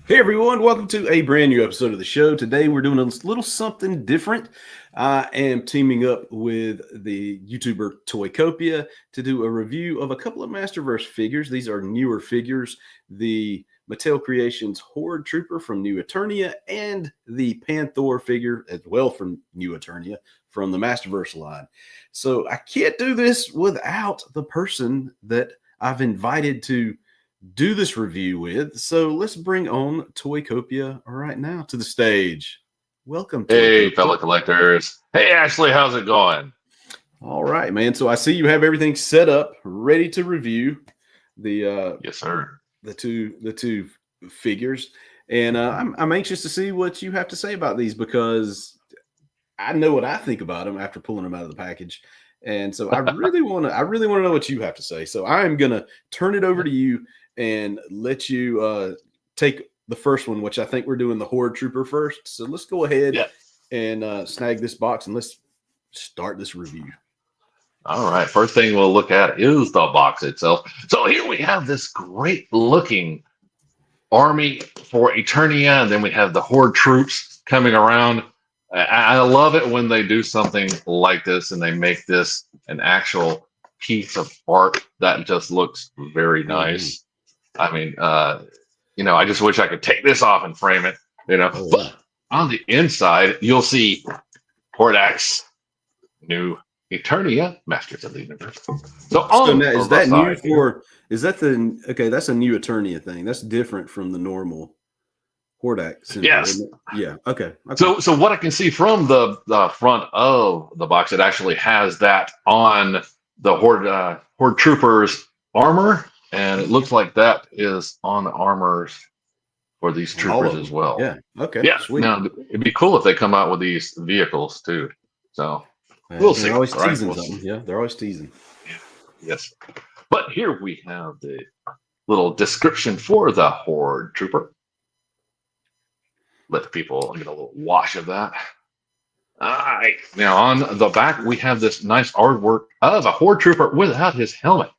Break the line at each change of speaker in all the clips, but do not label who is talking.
Hey everyone, welcome to a brand new episode of the show. Today we're doing a little something different. I am teaming up with the YouTuber Toycopia to do a review of a couple of Masterverse figures. These are newer figures, the Mattel Creations Horde Trooper from New Eternia and the Panthor figure as well from New Eternia from the Masterverse line. So I can't do this without the person that I've invited to do this review with. So let's bring on Toycopia right now to the stage. Welcome,
Hey,
Toycopia.
fellow collectors. Hey, Ashley, how's it going?
All right, man. So I see you have everything set up, ready to review the
Yes, sir.
the two figures, and I'm anxious to see what you have to say about these because I know what I think about them after pulling them out of the package. And so I really want to know what you have to say. So I'm gonna turn it over to you and let you take the first one, which I think we're doing the Horde Trooper first. So let's go ahead
Yeah.
and snag this box and let's start this review.
All right. First thing we'll look at is the box itself. So here we have this great looking army for Eternia, and then we have the Horde troops coming around. I love it when they do something like this and they make this an actual piece of art that just looks very nice. I mean, I just wish I could take this off and frame it,
Oh, yeah.
But on the inside, you'll see Hordak's new Eternia, Masters of the Universe. So
So
on
now is
the
that new
side here,
for is that the okay? That's a new Eternia thing. That's different from the normal Hordak symbol,
yes.
isn't it? Yeah. Okay. Okay.
So what I can see from the front of the box, it actually has that on the Horde Troopers armor, and it looks like that is on the armors for these
On all
troopers
of
as
them.
well.
Yeah. Okay.
Yeah.
Sweet.
Now it'd be cool if they come out with these vehicles too. So
Yeah,
we'll
they're
see.
always
All right.
teasing
We'll
something.
see.
Yeah, they're always teasing.
Yes. But here we have the little description for the Horde Trooper. Let the people get a little wash of that. All right. Now on the back, we have this nice artwork of a Horde Trooper without his helmet.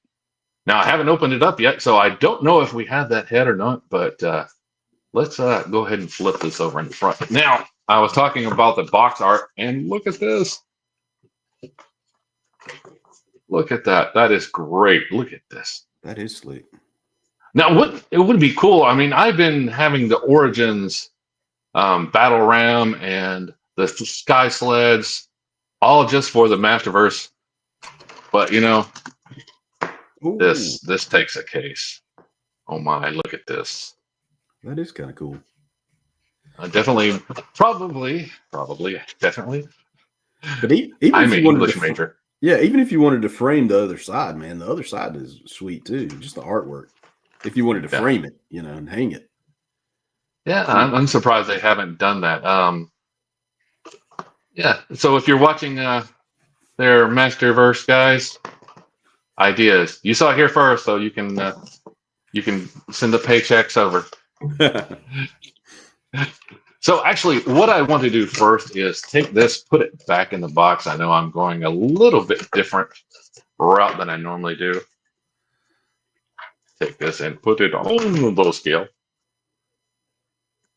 Now I haven't opened it up yet, so I don't know if we have that head or not, but let's go ahead and flip this over in the front. Now, I was talking about the box art, and look at this. Look at that. That is great. Look at this.
That is slick.
Now, what it would be cool. I mean, I've been having the Origins Battle Ram and the Sky Sleds all just for the Masterverse, but
Ooh,
this takes a case. Oh my! Look at this.
that is kind of cool.
Definitely, probably, definitely.
But even
I'm
if
an
you wanted
English
to,
major.
yeah, even if you wanted to frame the other side, man, the other side is sweet too. Just the artwork. If you wanted to
Yeah,
frame it, and hang it.
yeah.
Mm.
I'm surprised they haven't done that. Yeah. So if you're watching their Masterverse guys, ideas you saw it here first, so you can send the paychecks over. So actually, what I want to do first is take this, put it back in the box. I know I'm going a little bit different route than I normally do. Take this and put it on the little scale.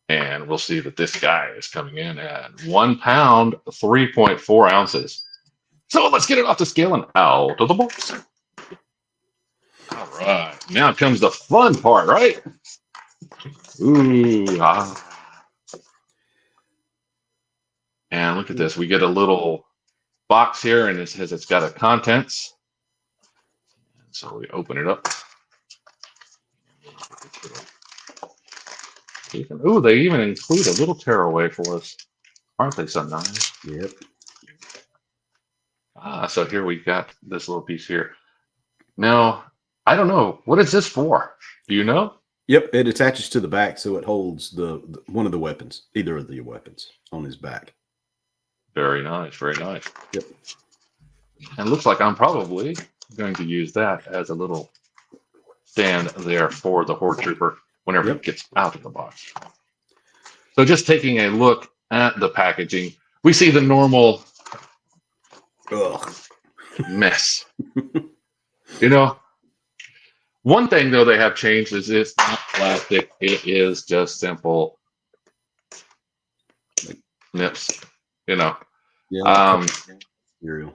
And we'll see that this guy is coming in at 1 pound, 3.4 ounces. So let's get it off the scale and out of the box. All right. Now comes the fun part, right? Ooh. And look at this. We get a little box here, and it says it's got a contents. So we open it up. Ooh, they even include a little tearaway for us. Aren't they so nice?
Yep.
So here we got this little piece here. Now, I don't know. What is this for? Do you know?
Yep. It attaches to the back, so it holds the one of the weapons, either of the weapons, on his back.
Very nice. Very nice.
Yep.
And it looks like I'm probably going to use that as a little stand there for the Horde Trooper whenever it gets out of the box. So just taking a look at the packaging, we see the normal
Ugh.
mess. You know, One thing though they have changed is it's not plastic. It is just simple nips. You know.
Yeah,
Um,
material.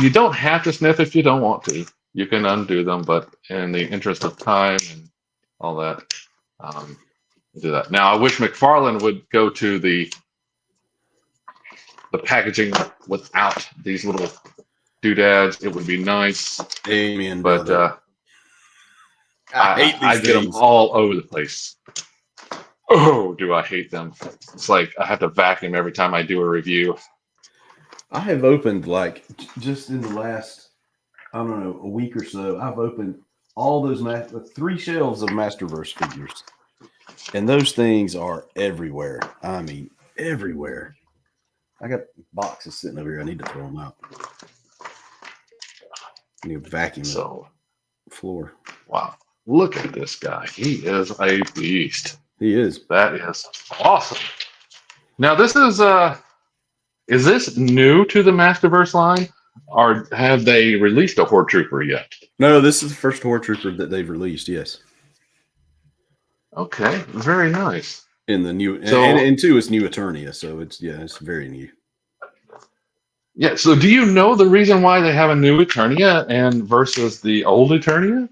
you don't have to sniff if you don't want to. You can undo them, but in the interest of time and all that, um, do that. Now, I wish McFarlane would go to the packaging without these little doodads. It would be nice,
Amen,
but
brother. I hate
I
these
get them
things.
all over the place. Oh, do I hate them? It's like I have to vacuum every time I do a review.
I have opened just in the last, I don't know, a week or so. I've opened all those 3 shelves of Masterverse figures, and those things are everywhere. I mean, everywhere. I got boxes sitting over here. I need to throw them out. I need to vacuum the floor.
Wow, look at this guy. He is a beast.
He is.
That is awesome. Now, this is this new to the Masterverse line, or have they released a Horde Trooper yet?
No, this is the first Horde Trooper that they've released. Yes,
Okay, very nice.
in the new,
So,
and 2 is New Eternia, so it's very new.
yeah. So, do you know the reason why they have a new Eternia and versus the old Eternia?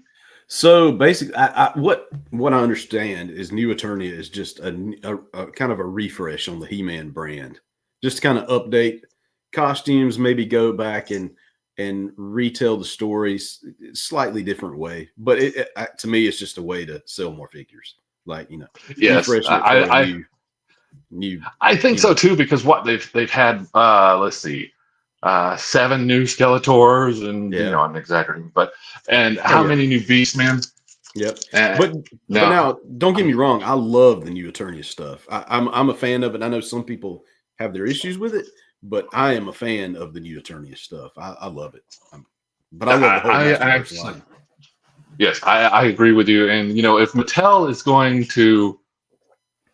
So basically, what I understand is New Eternia is just a kind of a refresh on the He-Man brand, just to kind of update costumes, maybe go back and retell the stories slightly different way. But to me, it's just a way to sell more figures,
Yes,
refreshing it for a new.
I think so too, because what they've had, let's see, 7 new Skeletors, and I'm exaggerating, but how many new Beastmen?
Yep. But now, don't get me wrong. I love the New Eternia stuff. I'm a fan of it. I know some people have their issues with it, but I am a fan of the New Eternia stuff. I love it. But I love the whole Masterverse line.
Yes, I agree with you. And if Mattel is going to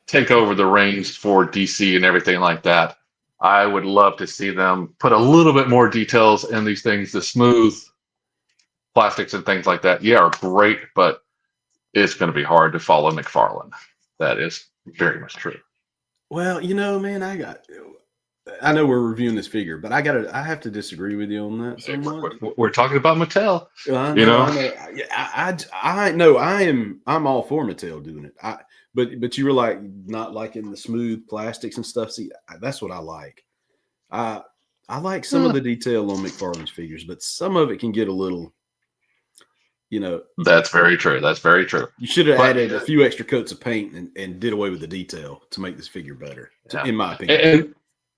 take over the reins for DC and everything like that, I would love to see them put a little bit more details in these things. The smooth plastics and things like that, are great, but it's going to be hard to follow McFarlane. That is very much true.
Well, man, I know we're reviewing this figure, but I have to disagree with you on that somewhat.
We're talking about Mattel.
I know. I'm all for Mattel doing it. But you were not liking the smooth plastics and stuff. See, that's what I like. I like some of the detail on McFarlane's figures, but some of it can get a little,
That's very true. That's very true.
You should have added a few extra coats of paint and did away with the detail to make this figure better, in my opinion.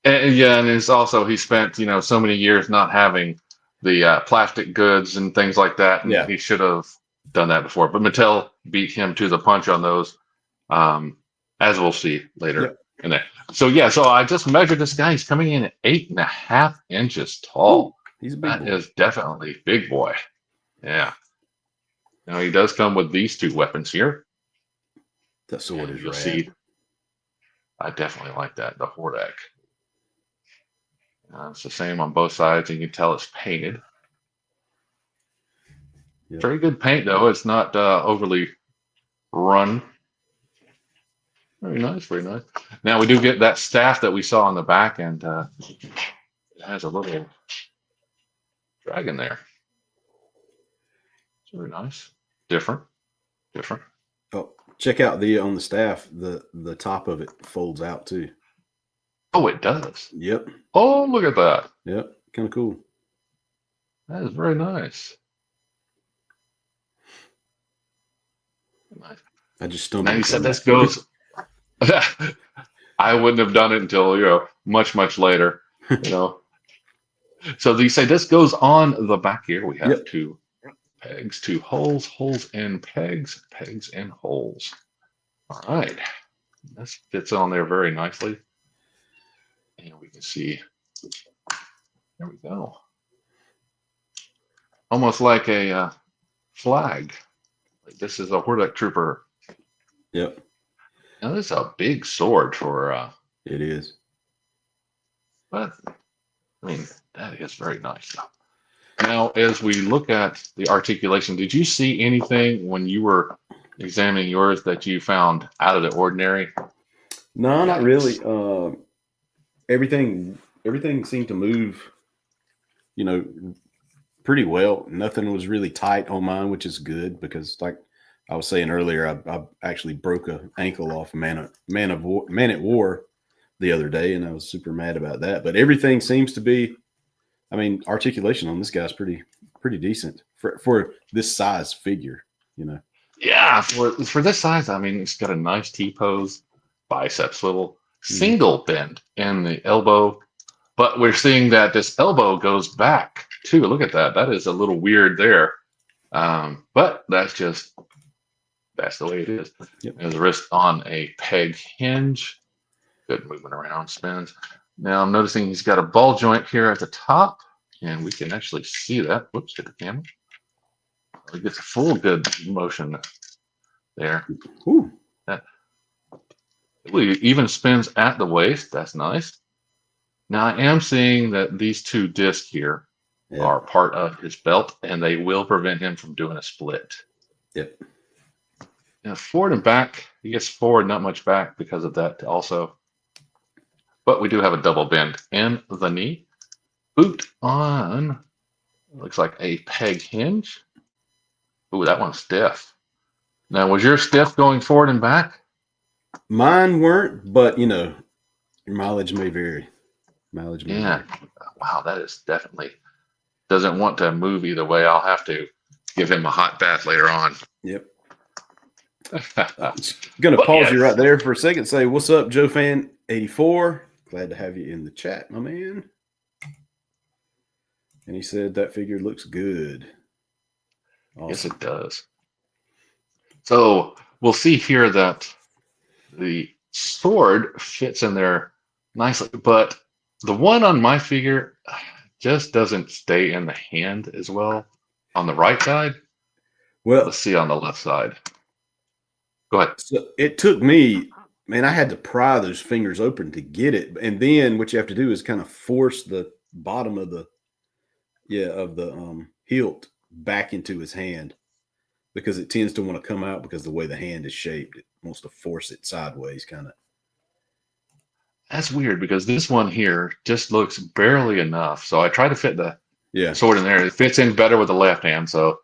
And it's also, he spent, so many years not having the plastic goods and things like that. And he should have done that before. But Mattel beat him to the punch on those, as we'll see later in there. So, so I just measured this guy. He's coming in at 8.5 inches tall.
Ooh, he's a big boy.
That is definitely big boy. Yeah. Now, he does come with these 2 weapons here.
That sword is
you'll
rad.
see. I definitely like that, the Hordak. It's the same on both sides, and you can tell it's painted. Yep. Very good paint, though. It's not overly run. Very nice, very nice. Now, we do get that staff that we saw on the back, and it has a little dragon there. It's very nice. Different.
Oh, check out on the staff. The top of it folds out, too.
Oh, it does.
Yep.
Oh, look at that.
Yep. Kind of cool.
That is very nice.
I just stumbled.
Now you said this goes. I wouldn't have done it until much later. So you say this goes on the back here. We have 2 pegs, 2 holes, holes and pegs, pegs and holes. All right, this fits on there very nicely. And we can see, there we go. Almost like a flag. This is a Hordak Trooper.
Yep.
Now, this is a big sword for...
it is.
But, I mean, that is very nice. Now, as we look at the articulation, did you see anything when you were examining yours that you found out of the ordinary?
No, not
Yikes.
really. Everything seemed to move, you know, pretty well. Nothing was really tight on mine, which is good because, like I was saying earlier, I actually broke a ankle off Man at War the other day, and I was super mad about that. But everything seems to be. I mean, articulation on this guy's pretty decent for this size figure. You know.
Yeah, for this size, I mean, it's got a nice T-pose, bicep swivel,
Mhm.
single bend in the elbow, but we're seeing that this elbow goes back too. Look at that. That is a little weird there. But that's the way it is.
Yep.
His wrist on a peg hinge. Good movement around, spins. Now I'm noticing he's got a ball joint here at the top, and we can actually see that. Whoops, hit the camera. He gets a full good motion there.
Ooh.
That even spins at the waist. That's nice. Now I am seeing that these two discs here
Yeah.
are part of his belt, and they will prevent him from doing a split.
Yep.
Now forward and back, he gets forward, not much back because of that also. But we do have a double bend in the knee. Boot on, looks like a peg hinge. Ooh, that one's stiff. Now, was your stiff going forward and back?
Mine weren't, but your mileage may vary. Mileage may
Yeah.
vary.
Wow, that is definitely doesn't want to move either way. I'll have to give him a hot bath later on.
Yep. Gonna pause you
yes.
right there for a second. Say, what's up, Joe Fan 84? Glad to have you in the chat, my man. And he said that figure looks good. Awesome.
Yes, it does. So we'll see here that the sword fits in there nicely, but the one on my figure just doesn't stay in the hand as well on the right side.
Well,
let's see on the left side. Go ahead.
So it took me, man, I had to pry those fingers open to get it. And then what you have to do is kind of force the bottom of the hilt back into his hand because it tends to want to come out because the way the hand is shaped, it wants to force it sideways kind of.
That's weird because this one here just looks barely enough. So I try to fit the sword in there. It fits in better with the left hand. So,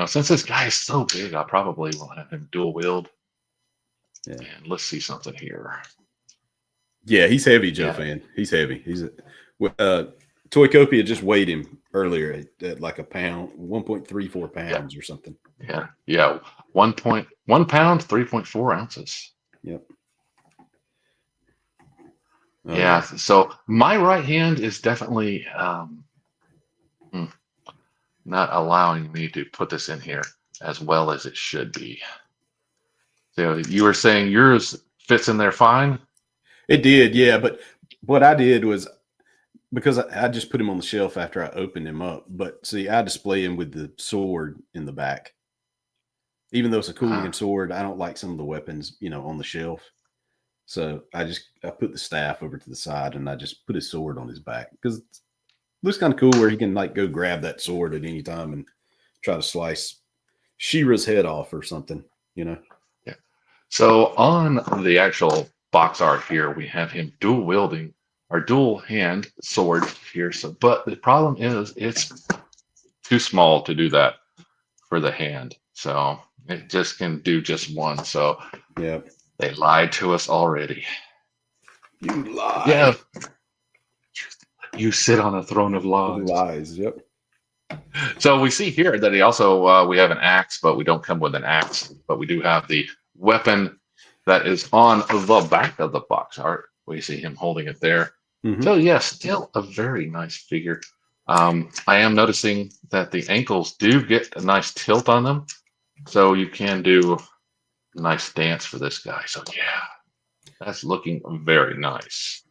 since this guy is so big, I probably will have him dual wield. Yeah. And let's see something here.
Yeah, he's heavy, Joe Fan. He's heavy. He's Toycopia just weighed him earlier at like a pound, 1.34 pounds or something.
Yeah. 1.1 pound, 3.4 ounces.
Yep.
Yeah. So my right hand is definitely not allowing me to put this in here as well as it should be. So you were saying yours fits in there fine?
It did, yeah. But what I did was because I just put him on the shelf after I opened him up. But see, I display him with the sword in the back. Even though it's a cool looking sword, I don't like some of the weapons, on the shelf. So I put the staff over to the side and I just put his sword on his back because it looks kind of cool where he can like go grab that sword at any time and try to slice She-Ra's head off or something, Yeah.
So on the actual box art here, we have him dual wielding our dual hand sword here. So, but the problem is it's too small to do that for the hand. So it just can do just one. So
yeah,
they lied to us already.
You lie.
Yeah. You sit on a throne of lies.
Lies. Yep.
So we see here that he also we have an axe, but we don't come with an axe. But we do have the weapon that is on the back of the box art. We see him holding it there. Mm-hmm. So yes, still a very nice figure. I am noticing that the ankles do get a nice tilt on them, so you can do a nice stance for this guy. So yeah, that's looking very nice.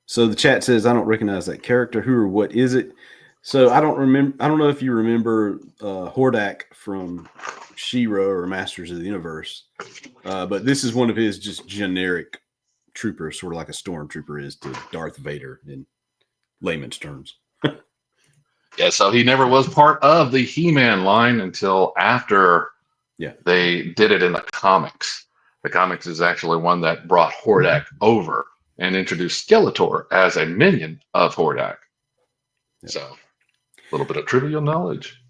So the chat says, I don't recognize that character. Who or what is it? So I don't remember. I don't know if you remember Hordak from She-Ra or Masters of the Universe, but this is one of his just generic troopers, sort of like a stormtrooper is to Darth Vader in layman's terms.
Yeah, so he never was part of the He-Man line until after
Yeah.
they did it in the comics. The comics is actually one that brought Hordak over and introduced Skeletor as a minion of Hordak.
Yeah.
So, a little bit of trivial knowledge.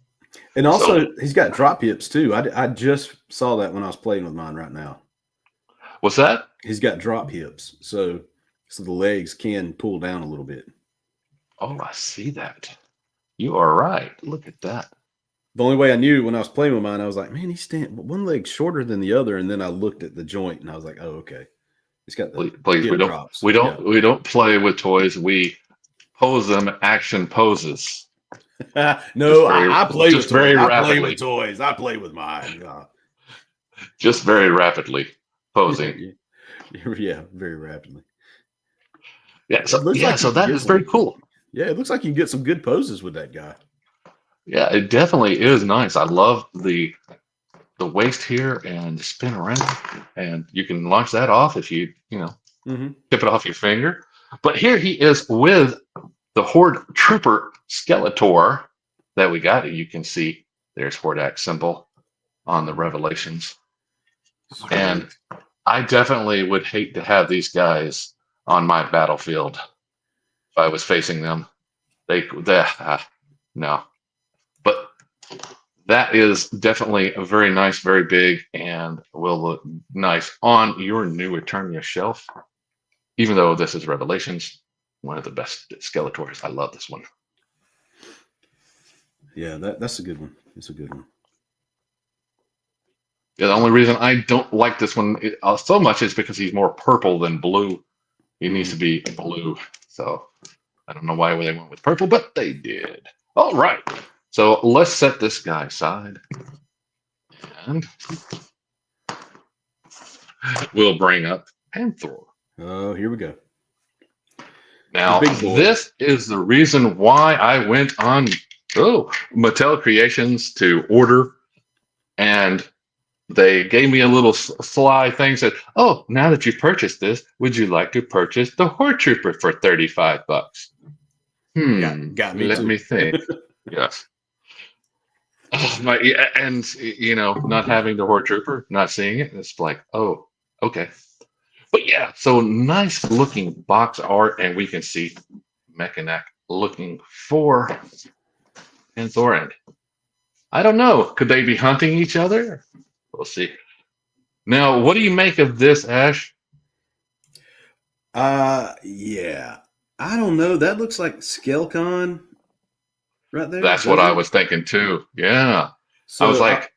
And also,
So,
he's got drop hips too. I just saw that when I was playing with mine right now.
what's that?
He's got drop hips, so the legs can pull down a little bit.
Oh, I see that. You are right. Look at that.
The only way I knew when I was playing with mine, I was like, man, he's one leg's shorter than the other, and then I looked at the joint and I was like, oh, okay, he's got the
Please,
hip drops.
we don't play with toys. We pose them action poses.
No, I play with toys.
Very
I
rapidly.
play with toys. I play with mine.
Just very rapidly posing.
Yeah, very rapidly.
Yeah, so that is very cool.
Yeah, it looks like you can get some good poses with that guy.
Yeah, it definitely is nice. I love the waist here and the spin around, and you can launch that off if you tip it off your finger. But here he is with the Horde Trooper Skeletor that we got. You can see there's Hordak symbol on the Revelations. Sweet. And I definitely would hate to have these guys on my battlefield if I was facing them. No. But that is definitely a very nice, very big, and will look nice on your new Eternia shelf. Even though this is Revelations, one of the best Skeletors. I love this one.
Yeah, that's a good one. It's a good one.
Yeah, the only reason I don't like this one so much is because he's more purple than blue. He needs to be blue. So I don't know why they went with purple, but they did. All right. So let's set this guy aside. And we'll bring up Panthor.
Oh, here we go.
Now, this is the reason why I went on Mattel Creations to order, and they gave me a little sly thing, said, oh, now that you've purchased this, would you like to purchase the Horde Trooper for $35?
Got me
Let
too.
me think. Yes. And, not having the Horde Trooper, not seeing it, it's like, oh, okay. But yeah, so nice looking box art, and we can see Mechanic looking for Panthor. And I don't know, could they be hunting each other? We'll see. Now, what do you make of this, Ash?
Yeah. I don't know. That looks like Skelcon right there.
That's what I was thinking too. Yeah. So I was like,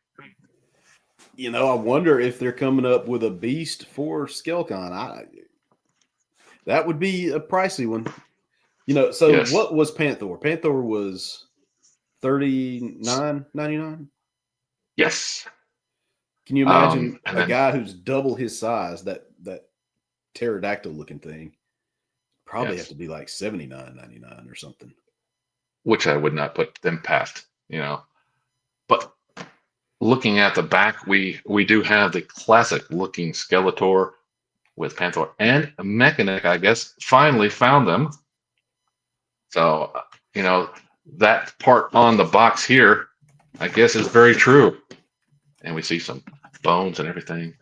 I wonder if they're coming up with a beast for Skelcon. That would be a pricey one. So yes. What was Panthor? Panthor was $39.99.
Yes.
Can you imagine a guy who's double his size, that pterodactyl looking thing? Probably have to be like $79.99 or something.
Which I would not put them past, But looking at the back, we do have the classic looking Skeletor with Panthor and Mechanic, I guess, finally found them. So, that part on the box here, I guess, is very true. And we see some bones and everything.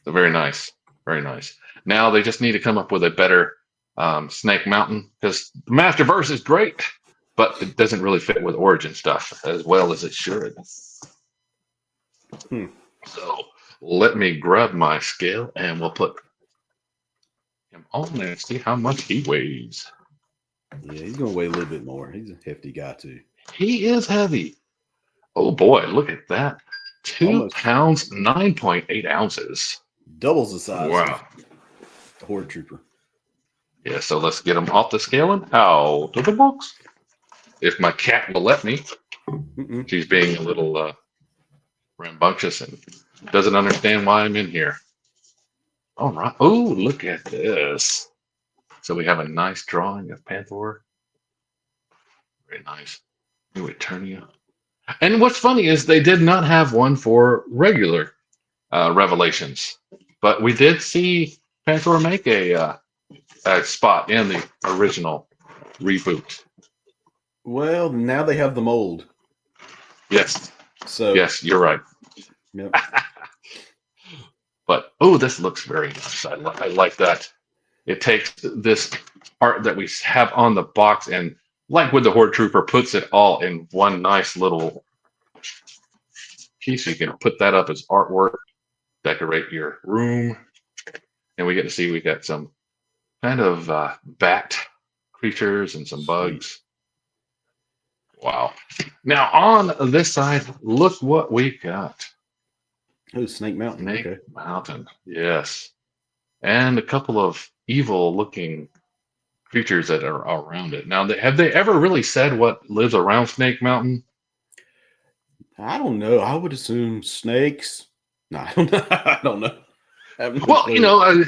So very nice. Very nice. Now they just need to come up with a better Snake Mountain, because the Masterverse is great, but it doesn't really fit with Origin stuff as well as it should. So let me grab my scale and we'll put him on there and see how much he weighs.
Yeah, he's going to weigh a little bit more. He's a hefty guy too.
He is heavy. Oh boy, look at that. 2 pounds, 9.8 ounces.
Doubles the size.
Wow.
Of Horde Trooper.
Yeah, so let's get him off the scale and out of the box. If my cat will let me. She's being a little rambunctious and doesn't understand why I'm in here. All right. Oh, look at this. So we have a nice drawing of Panthor. Very nice. New Eternia. And what's funny is they did not have one for regular Revelations, but we did see Panthor make a spot in the original reboot.
Well, now they have the mold.
Yes.
So
Yes, you're right.
yep.
But oh, this looks very nice. I like that. It takes this art that we have on the box and, like with the Horde Trooper, puts it all in one nice little piece. You can put that up as artwork, decorate your room, and we get to see we got some kind of bat creatures and some
Sweet.
bugs. Wow. Now on this side, look what we got.
Oh, Snake Mountain.
Snake
Okay.
Mountain. Yes. And a couple of evil looking creatures that are around it. Now, have they ever really said what lives around Snake Mountain?
I don't know. I would assume snakes. No, I don't know. I don't know. I have no
Well,
clue.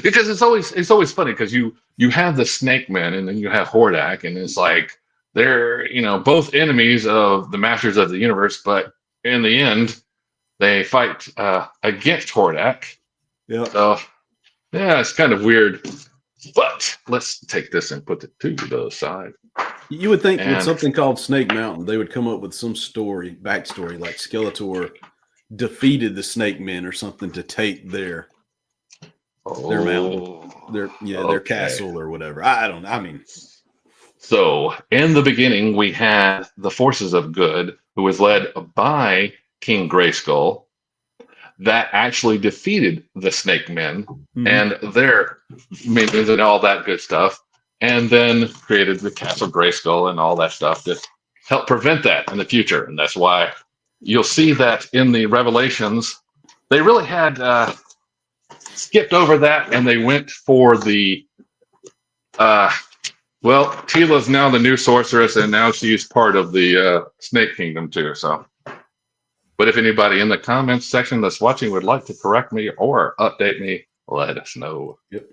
because it's always funny because you have the Snake Men and then you have Hordak, and it's like they're both enemies of the Masters of the Universe, but in the end they fight against Hordak.
Yep.
So yeah, it's kind of weird. But let's take this and put it to the side.
You would think with
And
something called Snake Mountain, they would come up with some backstory, like Skeletor defeated the Snake Men or something to take their mountain, their
okay.
castle or whatever. I don't know. I mean,
So in the beginning, we had the forces of good, who was led by King Grayskull, that actually defeated the Snake Men and their minions and all that good stuff, and then created the Castle Grayskull and all that stuff to help prevent that in the future. And that's why you'll see that in the Revelations, they really had skipped over that, and they went for the well, Tila's now the new sorceress, and now she's part of the Snake Kingdom too. So, but if anybody in the comments section that's watching would like to correct me or update me, let us know.
Yep.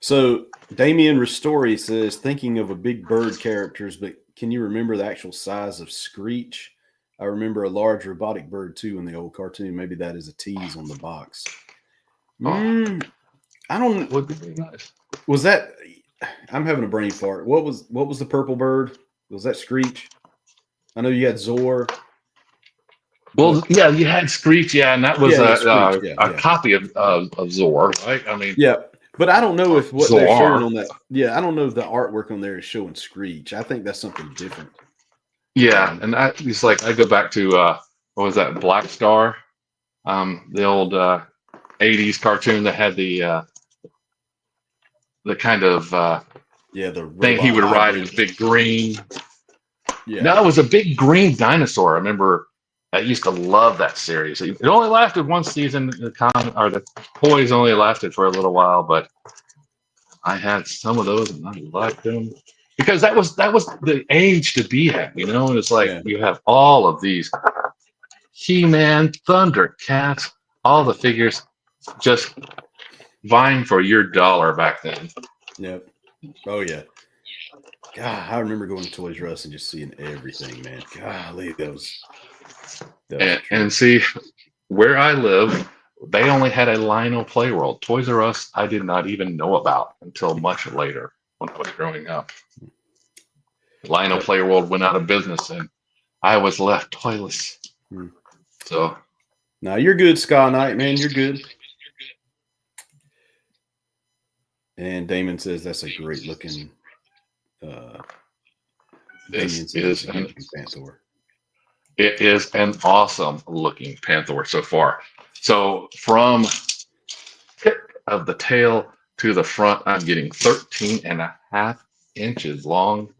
So Damien Ristori says, thinking of a big bird characters, but can you remember the actual size of Screech? I remember a large robotic bird too in the old cartoon. Maybe that is a tease on the box. I don't.
Would be very nice.
Was that? I'm having a brain fart. What was the purple bird? Was that Screech? I know you had Zor.
Well, yeah, you had Screech, yeah, and that was
Screech,
a copy of Zor, right? I mean,
yeah, but I don't know if what
Zor.
they're showing on that. Yeah, I don't know if the artwork on there is showing Screech. I think that's something different.
Yeah, and it's like I go back to what was that, Black Star, the old '80s cartoon that had the kind of
the
thing he would ride, his big green. Yeah, no, it was a big green dinosaur. I remember I used to love that series. It only lasted one season. The toys only lasted for a little while, but I had some of those and I liked them because that was the age to be at. And it's like you have all of these He-Man, Thundercats, all the figures just vying for your dollar back then.
Yep. Oh yeah. God, I remember going to Toys R Us and just seeing everything, man. Golly, those.
And see, where I live, they only had a Lionel Play World. Toys R Us, I did not even know about until much later when I was growing up. Lionel Play World went out of business, and I was left toyless. So,
now you're good, Sky Knight, man. You're good. And Damon says that's a great looking.
This is
Panthor.
It is an awesome looking Panthor so far. So from tip of the tail to the front, I'm getting 13.5 inches long.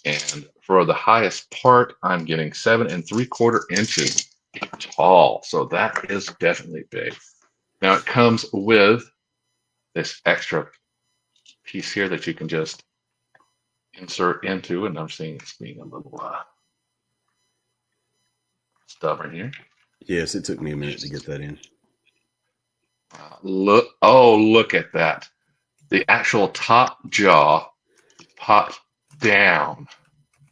And for the highest part, I'm getting 7.75 inches tall. So that is definitely big. Now it comes with this extra piece here that you can just insert into, and I'm seeing it's being a little stubborn here.
Yes, it took me a minute to get that in.
Look at that. The actual top jaw pops down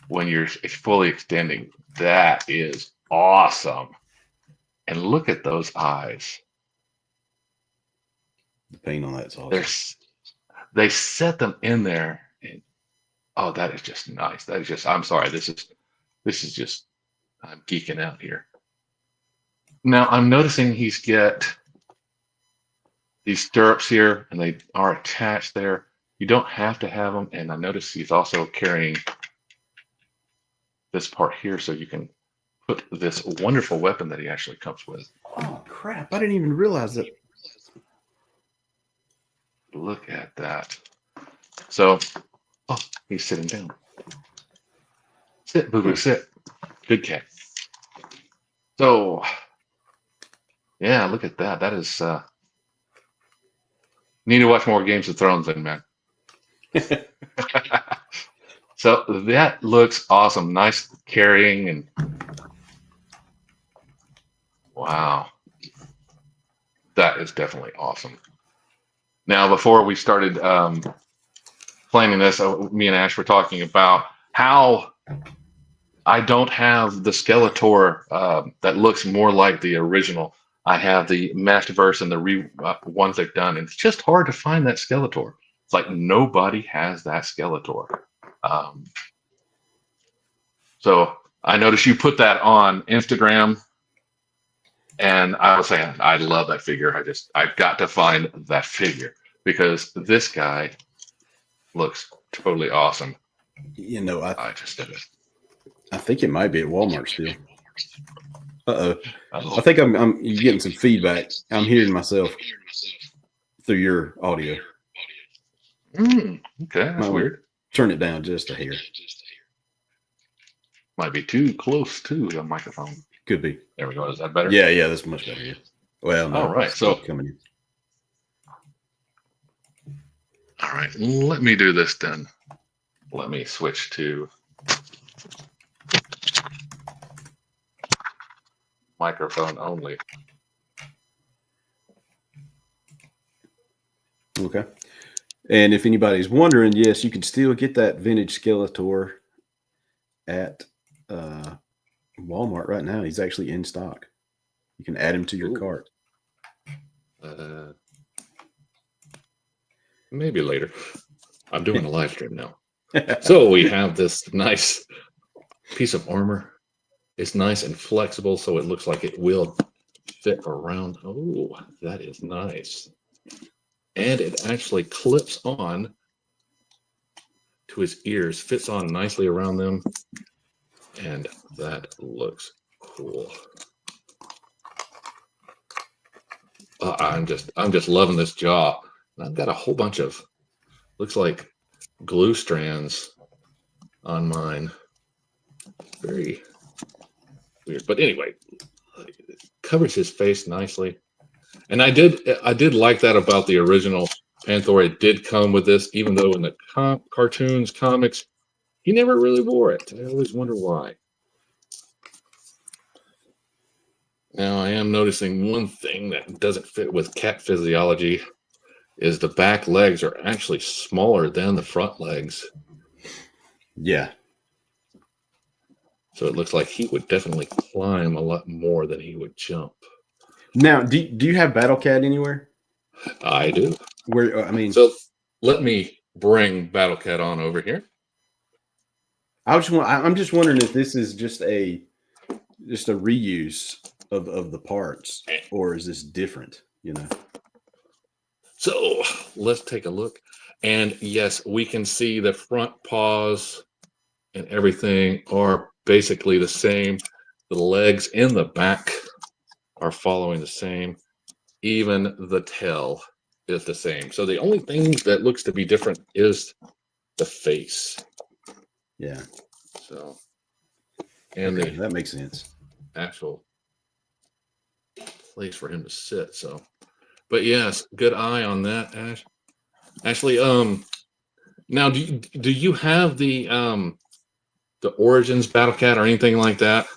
when you're fully extending. That is awesome. And look at those eyes.
The paint on that's awesome.
They set them in there. And Oh, that is just nice. That is just. I'm sorry. This is just. I'm geeking out here. Now I'm noticing he's got these stirrups here, and they are attached there. You don't have to have them. And I notice he's also carrying this part here, so you can put this wonderful weapon that he actually comes with.
Oh crap! I didn't even realize that.
Look at that. So, oh, he's sitting down. Sit, Boo Boo, sit. Good cat. So, yeah, look at that. That is. Need to watch more Games of Thrones, then, man. So that looks awesome. Nice carrying and wow, that is definitely awesome. Now, before we started planning this, me and Ash were talking about how I don't have the Skeletor that looks more like the original. I have the Masterverse and the ones they've done, and it's just hard to find that Skeletor. It's like nobody has that Skeletor. So I noticed you put that on Instagram, and I was saying I love that figure. I've got to find that figure because this guy looks totally awesome.
You know,
I just did it.
I think it might be at Walmart still. I think I'm getting some feedback. I'm hearing myself through your audio.
Okay, that's weird.
Turn it down just a hair.
Might be too close to the microphone.
Could be.
There we go. Is that better?
Yeah, that's much better. Yeah. Well, no,
all right. So
coming in.
All right, let me do this then. Let me switch to microphone only.
Okay. And if anybody's wondering, yes, you can still get that vintage Skeletor at Walmart right now. He's actually in stock. You can add him to your cart.
Maybe later. I'm doing a live stream now. So we have this nice piece of armor. It's nice and flexible, so it looks like it will fit around. Oh, that is nice. And it actually clips on to his ears, fits on nicely around them, and that looks cool. I'm just loving this jaw. I've got a whole bunch of looks like glue strands on mine. Very weird, but anyway, it covers his face nicely. And I did like that about the original Panthor. It did come with this, even though in the cartoons, comics, he never really wore it. I always wonder why. Now, I am noticing one thing that doesn't fit with cat physiology is the back legs are actually smaller than the front legs.
Yeah.
So it looks like he would definitely climb a lot more than he would jump.
Now, do you have Battle Cat anywhere?
I do.
Where I mean,
so let me bring Battle Cat on over here.
I'm just wondering if this is just a reuse of the parts, or is this different? You know.
So let's take a look, and yes, we can see the front paws and everything are basically the same. The legs in the back are following the same. Even the tail is the same. So the only thing that looks to be different is the face.
Yeah.
So, and
okay, that makes sense.
Actual place for him to sit. So, but yes, good eye on that, Ash. Ashley, now do you have the Origins Battle Cat or anything like that?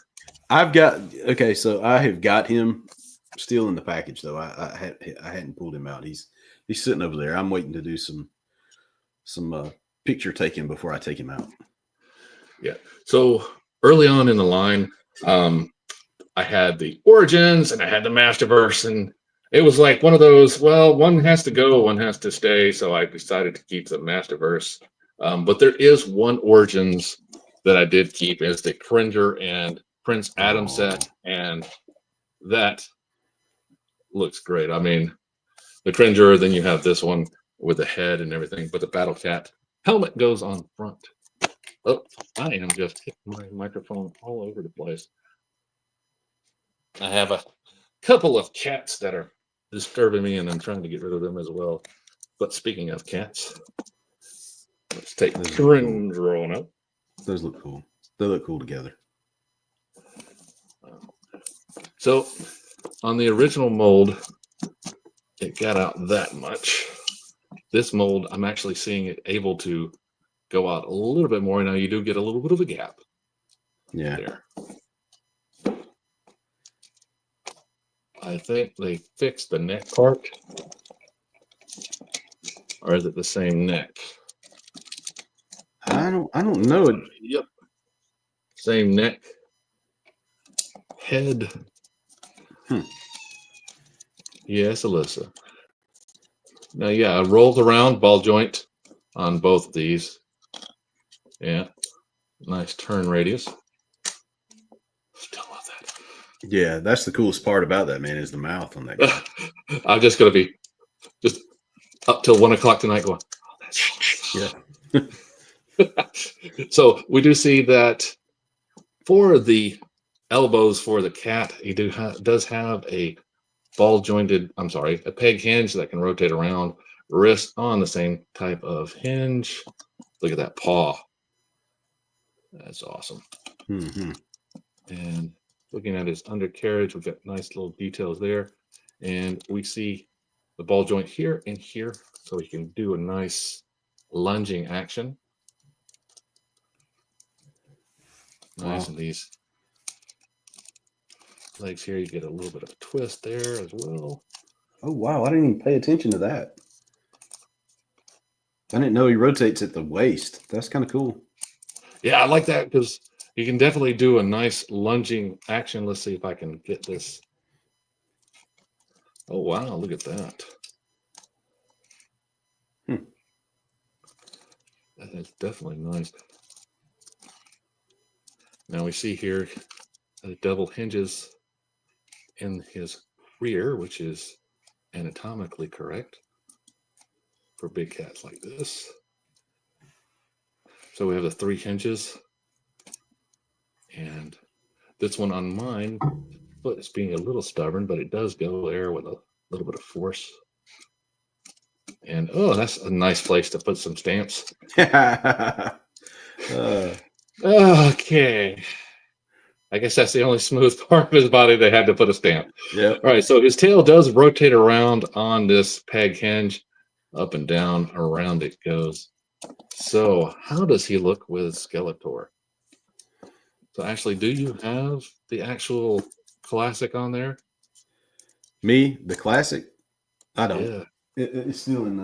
So I have got him still in the package though. I hadn't pulled him out. He's sitting over there. I'm waiting to do some picture taking before I take him out.
Yeah. So early on in the line, I had the Origins and I had the Masterverse, and it was like one of those, well, one has to go, one has to stay. So I decided to keep the Masterverse. But there is one Origins that I did keep. It's the Cringer and Prince Adam set, and that looks great. I mean, the Cringer, then you have this one with the head and everything, but the Battle Cat helmet goes on front. Oh, I am just hitting my microphone all over the place. I have a couple of cats that are disturbing me, and I'm trying to get rid of them as well. But speaking of cats, let's take the Cringer on up.
Those look cool. They look cool together.
So on the original mold, it got out that much. This mold, I'm actually seeing it able to go out a little bit more. Now you do get a little bit of a gap.
Yeah.
There. I think they fixed the neck part. Or is it the same neck?
I don't know.
Yep. Same neck. Head. Yes, Alyssa. Now, yeah, it rolls around, ball joint on both of these. Yeah. Nice turn radius. Still love that.
Yeah, that's the coolest part about that, man, is the mouth on that guy.
I'm just going to be just up till 1 o'clock tonight going, oh, that's
yeah.
So we do see that for the elbows for the cat, he does have a a peg hinge that can rotate around, wrist on the same type of hinge. Look at that paw. That's awesome.
Mm-hmm.
And looking at his undercarriage, we've got nice little details there. And we see the ball joint here and here, so we can do a nice lunging action. Nice. Wow. And these legs here, you get a little bit of a twist there as well.
Oh, wow. I didn't even pay attention to that. I didn't know he rotates at the waist. That's kind of cool.
Yeah, I like that because you can definitely do a nice lunging action. Let's see if I can get this. Oh, wow. Look at that. That is definitely nice. Now we see here the double hinges in his rear, which is anatomically correct for big cats like this. So we have the 3 hinges, and this one on mine, foot is being a little stubborn, but it does go there with a little bit of force. And oh, that's a nice place to put some stamps. Okay. I guess that's the only smooth part of his body they had to put a stamp.
Yeah.
All right. So his tail does rotate around on this peg hinge, up and down, around it goes. So how does he look with Skeletor? So Ashley, do you have the actual classic on there?
Me, the classic? I don't.
Yeah.
It's still in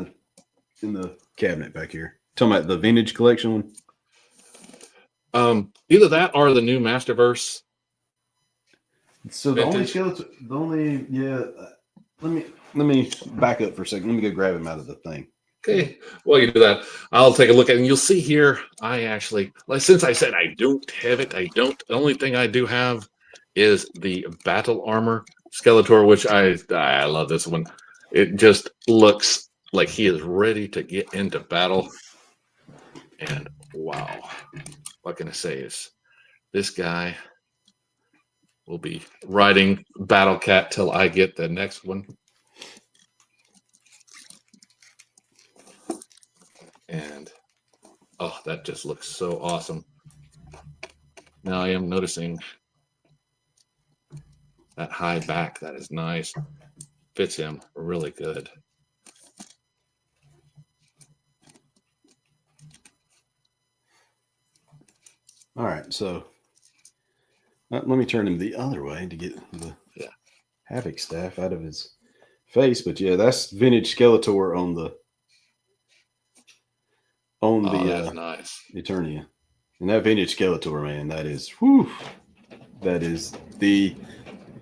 the cabinet back here. Talking about the vintage collection one.
Either that or the new Masterverse.
So the only skeleton, let me back up for a second. Let me go grab him out of the thing.
Okay, well, you do that. I'll take a look at it, and you'll see here. I actually, since I said I don't have it, the only thing I do have is the battle armor Skeletor, which I love this one. It just looks like he is ready to get into battle. And wow, what can I say is this guy will be riding Battle Cat till I get the next one. And oh, that just looks so awesome. Now I am noticing that high back. That is nice. Fits him really good.
All right, so let me turn him the other way to get the Havoc staff out of his face. But yeah, that's vintage Skeletor on the
that's nice.
Eternia. And that vintage Skeletor, man,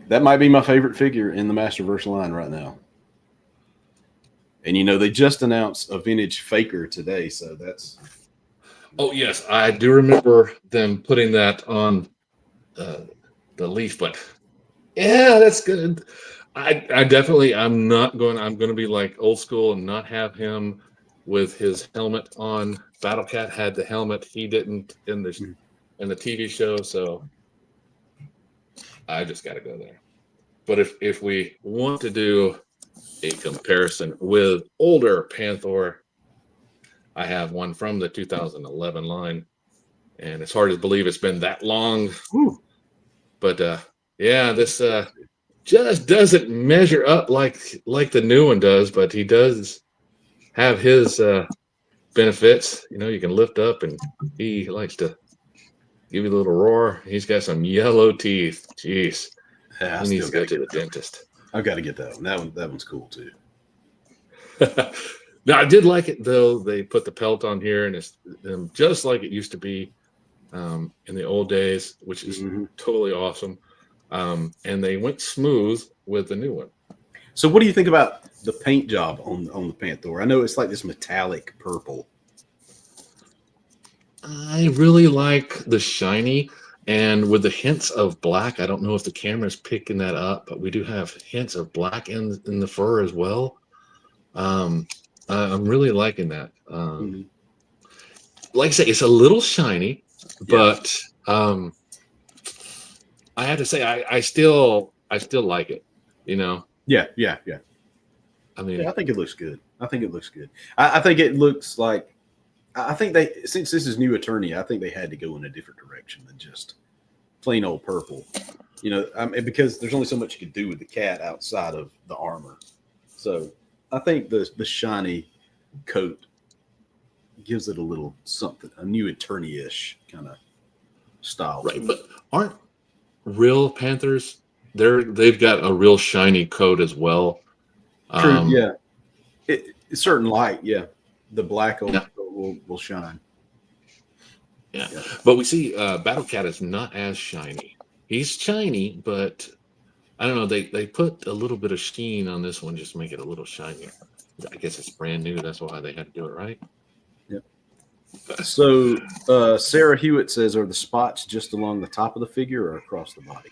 that might be my favorite figure in the Masterverse line right now. And they just announced a vintage Faker today, so that's
Oh yes, I do remember them putting that on the leaf, but yeah, that's good. I definitely I'm going to be like old school and not have him with his helmet on. Battle Cat had the helmet. He didn't
Mhm.
in the TV show, so I just got to go there. But if we want to do a comparison with older Panthor, I have one from the 2011 line, and it's hard to believe it's been that long.
Whew.
But yeah, this just doesn't measure up like the new one does. But he does have his benefits. You know, you can lift up, and he likes to give you a little roar. He's got some yellow teeth. Jeez,
Yeah, I
he needs
still
to go
got to
to
get
the
that one.
dentist.
I've got to get that one. That one's cool too.
Now I did like it though. They put the pelt on here, and it's just like it used to be in the old days, which is
Mhm.
totally awesome. And they went smooth with the new one.
So, what do you think about the paint job on the Panthor? I know it's like this metallic purple.
I really like the shiny and with the hints of black. I don't know if the camera's picking that up, but we do have hints of black in the fur as well. I'm really liking that.
Mhm.
Like I say, it's a little shiny,
Yeah,
but I have to say I still like it. You know,
yeah.
I
Yeah,
mean,
I think it looks good. I think it looks good. I think it looks like. I think they, since this is new attorney, I think they had to go in a different direction than just plain old purple. You know, because there's only so much you could do with the cat outside of the armor. So I think the shiny coat gives it a little something, a new attorney-ish kind of style to
right?
it.
But aren't real Panthers? They've got a real shiny coat as well.
True.
Um,
Yeah. It's certain light. Yeah. The black
yeah,
will shine.
yeah.
Yeah.
But we see Battle Cat is not as shiny. He's shiny, but I don't know. They put a little bit of sheen on this one just to make it a little shinier. I guess it's brand new. That's why they had to do it, right?
Yeah. So Sarah Hewitt says, "Are the spots just along the top of the figure or across the body?"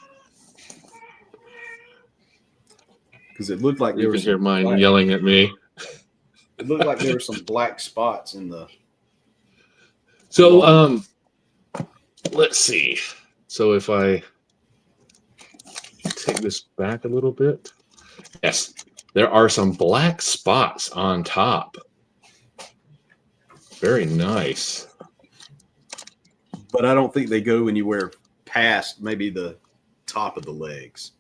Because it looked like
You
there
can
was
hear
some
mine
black.
yelling at me.
It looked like there were some black spots in the
So
along.
let's see. So if I take this back a little bit, yes, there are some black spots on top. Very nice.
But I don't think they go anywhere past maybe the top of the legs.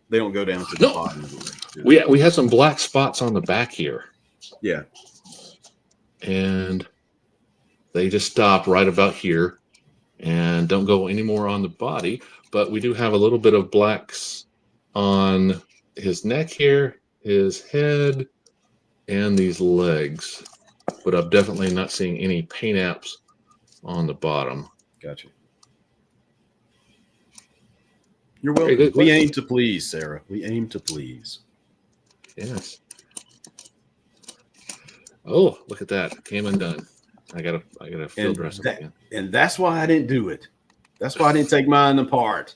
They don't go down to the
No,
bottom of the legs. Do they?
we have some black spots on the back here,
Yeah.
and they just stop right about here and don't go any more on the body. But we do have a little bit of blacks on his neck here, his head, and these legs. But I'm definitely not seeing any paint apps on the bottom.
Gotcha. You're
Very
welcome.
good
We
question.
aim to please, Sarah. We aim to please.
Yes. Oh, look at that. Came undone. I gotta field dress him again.
And that's why I didn't do it. That's why I didn't take mine apart.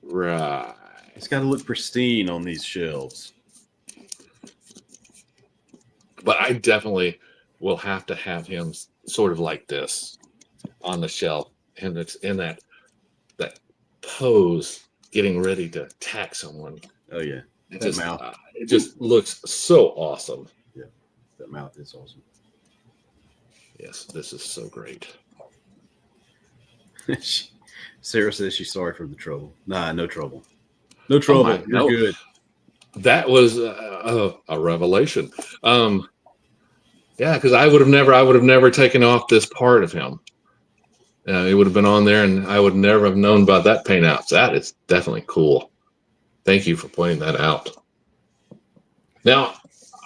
Right.
It's got to look pristine on these shelves.
But I definitely will have to have him sort of like this on the shelf, and it's in that pose, getting ready to attack someone.
Oh yeah, that mouth.
It just looks so awesome.
Yeah, that mouth is awesome.
Yes, this is so great.
Sarah says she's sorry for the trouble. Nah, no trouble. No trouble. You're
No,
good.
that was a revelation. Yeah, because I would have never taken off this part of him. It would have been on there, and I would never have known about that paint out. That is definitely cool. Thank you for pointing that out. Now,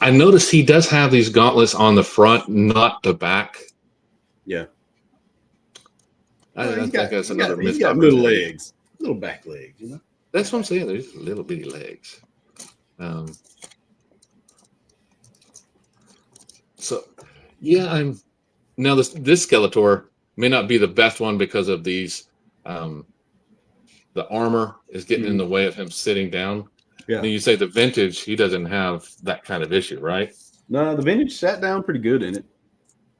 I noticed he does have these gauntlets on the front, not the back.
Yeah.
I think that's another
He's
missed
got little
opportunity.
legs, little back legs, you know.
That's what I'm saying. There's little bitty legs. So, yeah, Now this Skeletor may not be the best one because of these. The armor is getting in the way of him sitting down.
Yeah.
And you say the vintage, he doesn't have that kind of issue, right?
No, the vintage sat down pretty good in it.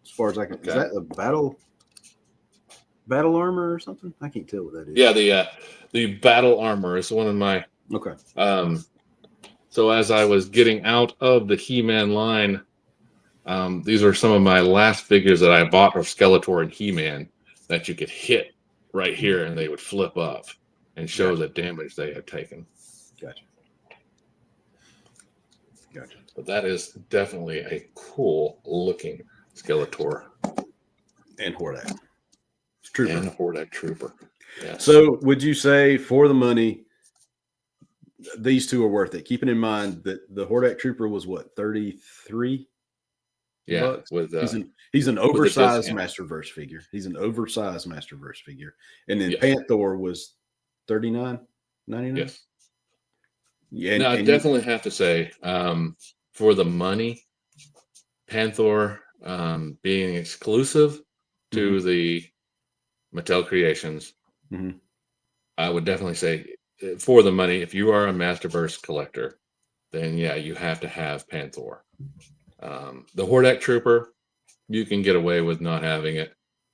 As far as I can,
Okay.
is that a battle armor or something? I can't tell what that is.
Yeah, the battle armor is one of my.
Okay.
So as I was getting out of the He-Man line, these are some of my last figures that I bought of Skeletor and He-Man that you could hit right here and they would flip up and show the damage they had taken.
Gotcha.
But that is definitely a cool looking Skeletor.
And Hordak. Trooper.
And Hordak Trooper. Yes.
So would you say for the money, these two are worth it? Keeping in mind that the Hordak Trooper was what, 33?
Yeah,
bucks?
with
he's an oversized Masterverse figure. He's an oversized Masterverse figure. And then Panthor was $39.99.
Yes.
Yeah.
Now I definitely have to say, for the money, Panthor being exclusive to the Mattel Creations, I would definitely say for the money, if you are a Masterverse collector, then yeah, you have to have Panthor. The Hordak Trooper, you can get away with not having it,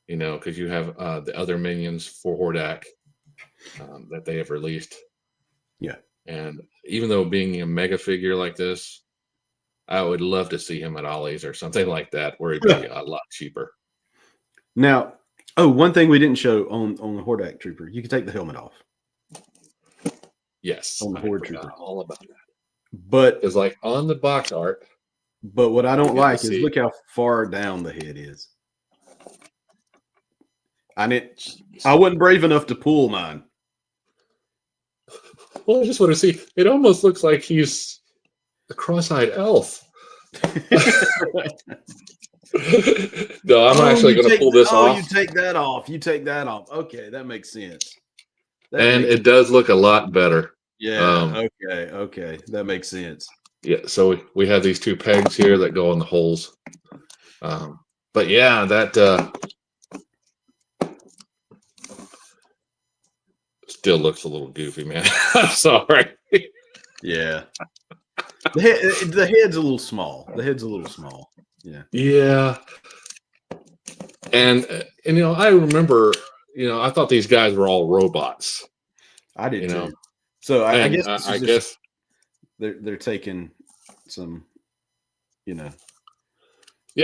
because you have the other minions for Hordak that they have released.
Yeah.
And even though being a mega figure like this, I would love to see him at Ollie's or something like that, where he'd be a lot cheaper.
Now, one thing we didn't show on the Hordak Trooper, you can take the helmet off.
Yes,
on the Horde Trooper.
All about that.
But
it's like on the box art.
But what I don't like is look how far down the head is. I wasn't brave enough to pull mine.
Well, I just want to see. It almost looks like he's a cross-eyed elf. No, I'm actually going to pull this off.
Oh, you take that off. You take that off. Okay, that makes sense.
It does look a lot better.
Yeah. Okay. That makes sense.
Yeah. So we have these two pegs here that go in the holes. But yeah, that still looks a little goofy, man. I'm sorry.
Yeah. The head's a little small. Yeah.
Yeah. And I remember, I thought these guys were all robots.
I did too. So I guess they're taking some,
Yeah,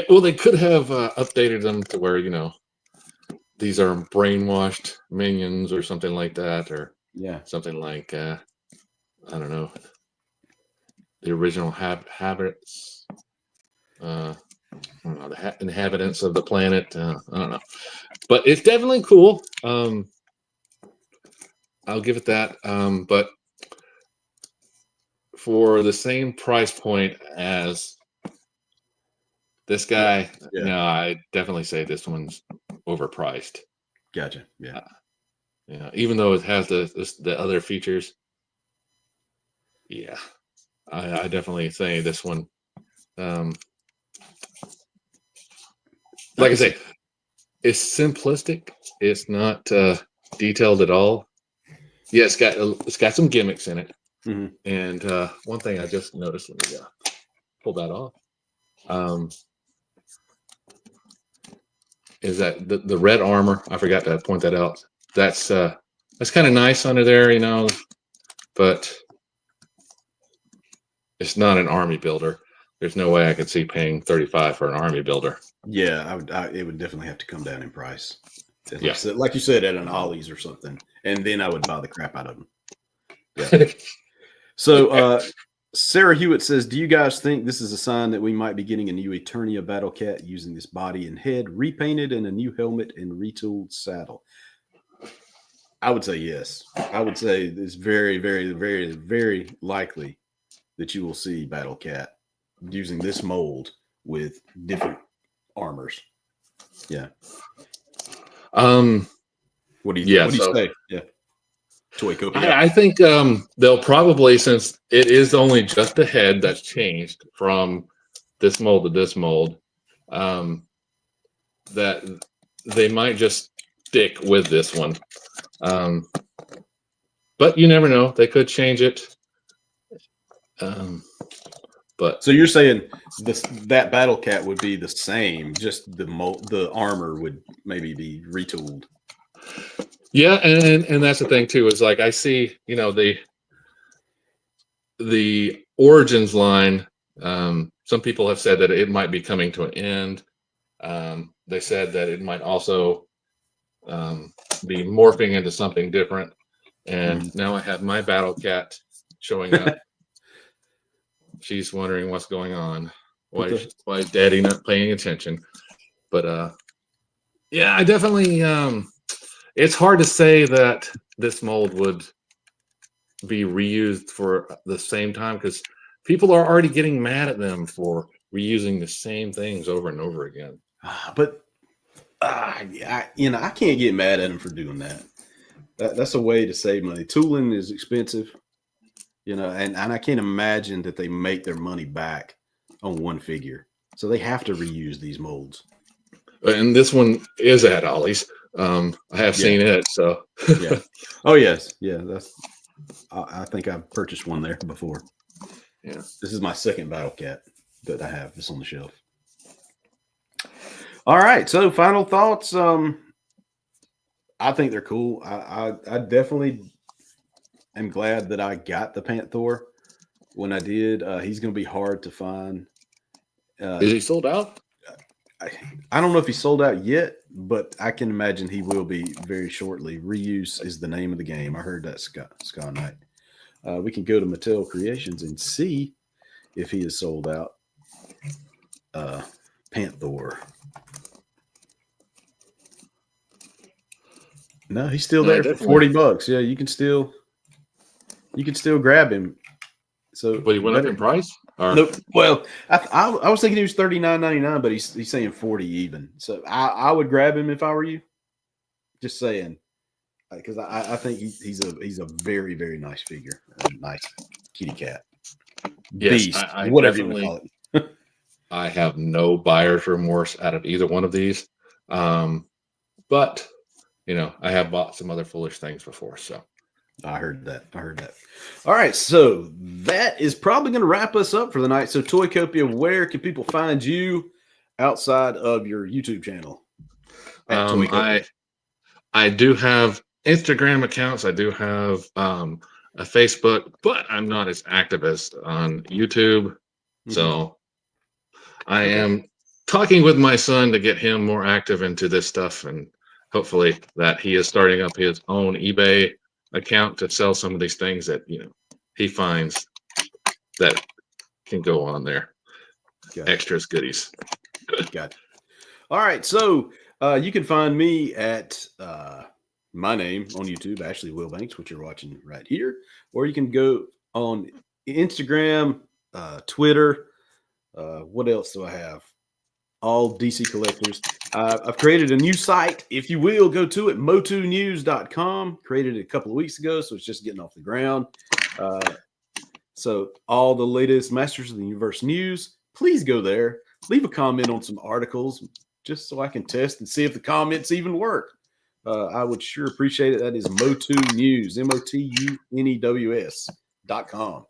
well, they could have updated them to where these are brainwashed minions or something like that, or something like I don't know, the original habits. I don't know, the inhabitants of the planet. I don't know, but it's definitely cool. I'll give it that. But for the same price point as this guy, no, I definitely say this one's overpriced.
Gotcha. Yeah.
Even though it has the other features. Yeah, I definitely say this one. Like I say, it's simplistic. It's not detailed at all. Yeah, it's got some gimmicks in it.
Mm-hmm.
And one thing I just noticed, let me pull that off, is that the red armor. I forgot to point that out. That's kind of nice under there, but it's not an army builder. There's no way I could see paying $35 for an army builder.
Yeah, it would definitely have to come down in price.
Yeah,
like you said, at an Ollie's or something, and then I would buy the crap out of them. Yeah. So Sarah Hewitt says, "Do you guys think this is a sign that we might be getting a new Eternia Battle Cat using this body and head repainted and a new helmet and retooled saddle?" I would say yes. I would say it's very, very, very, very likely that you will see Battle Cat using this mold with different armors. Yeah. What do you say? Yeah. Toycopia.
I think they'll probably, since it is only just the head that's changed from this mold to this mold, that they might just stick with this one. But you never know. They could change it. But
so you're saying that Battle Cat would be the same, just the armor would maybe be retooled.
yeah, and that's the thing too, is like I see, the Origins line. Some people have said that it might be coming to an end. They said that it might also be morphing into something different. And now I have my Battle Cat showing up. She's wondering what's going on. Why is Daddy not paying attention? But yeah, I definitely. It's hard to say that this mold would be reused for the same time, because people are already getting mad at them for reusing the same things over and over again.
But I can't get mad at them for doing that. That's a way to save money. Tooling is expensive, and I can't imagine that they make their money back on one figure. So they have to reuse these molds.
And this one is at Ollie's. I have seen it. So
yeah. Oh yes, yeah. I think I've purchased one there before.
Yeah.
This is my second Battle Cat that I have. This on the shelf. All right. So final thoughts. I think they're cool. I definitely am glad that I got the Panthor when I did. He's going to be hard to find.
Is he sold out?
I don't know if he's sold out yet, but I can imagine he will be very shortly. Reuse is the name of the game. I heard that, Scott Knight. We can go to Mattel Creations and see if he is sold out. Panthor. No, he's still there for $40. Yeah, you can still grab him. So,
but he went up in price? Or?
Nope. Well, I was thinking he was $39.99, but he's saying 40 even. So I would grab him if I were you. Just saying, because I think he's a very, very nice figure, a nice kitty cat, beast,
yes, I
whatever you want to call it.
I have no buyer's remorse out of either one of these, but I have bought some other foolish things before, so.
I heard that. All right, so that is probably going to wrap us up for the night. So, Toycopia, where can people find you outside of your YouTube channel?
I do have Instagram accounts. I do have a Facebook, but I'm not as active as on YouTube. Mm-hmm. So, I am talking with my son to get him more active into this stuff, and hopefully that he is starting up his own eBay account to sell some of these things that he finds that can go on there. Extras, goodies.
Got it. All right, so you can find me at my name on YouTube, Ashley Wilbanks, which you're watching right here, or you can go on Instagram, Twitter. What else do I have? All DC collectors. I've created a new site. If you will, go to it, motunews.com. Created it a couple of weeks ago, so it's just getting off the ground. So all the latest Masters of the Universe news, please go there. Leave a comment on some articles just so I can test and see if the comments even work. I would sure appreciate it. That is Motu News, MOTUNEWS.com.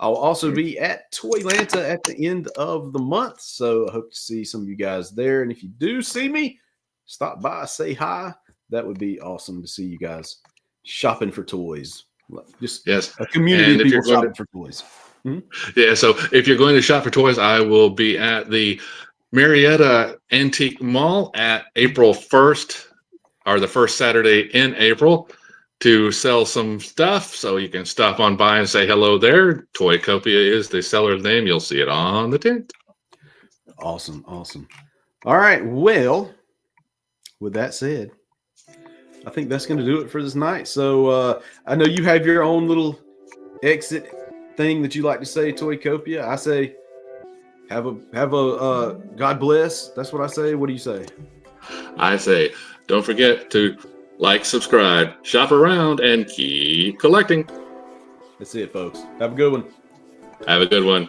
I'll also be at Toylanta at the end of the month, so I hope to see some of you guys there. And if you do see me, stop by, say hi. That would be awesome to see you guys shopping for toys. Just a community of people shopping for toys. Mm-hmm.
Yeah, so if you're going to shop for toys, I will be at the Marietta Antique Mall at April 1st, or the first Saturday in April, to sell some stuff, so you can stop on by and say hello there. Toycopia is the seller's name. You'll see it on the tent.
Awesome. All right, well, with that said, I think that's going to do it for this night. So I know you have your own little exit thing that you like to say, Toycopia. I say, have a God bless. That's what I say. What do you say?
I say, don't forget to like, subscribe, shop around, and keep collecting.
That's it, folks. Have a good one.
Have a good one.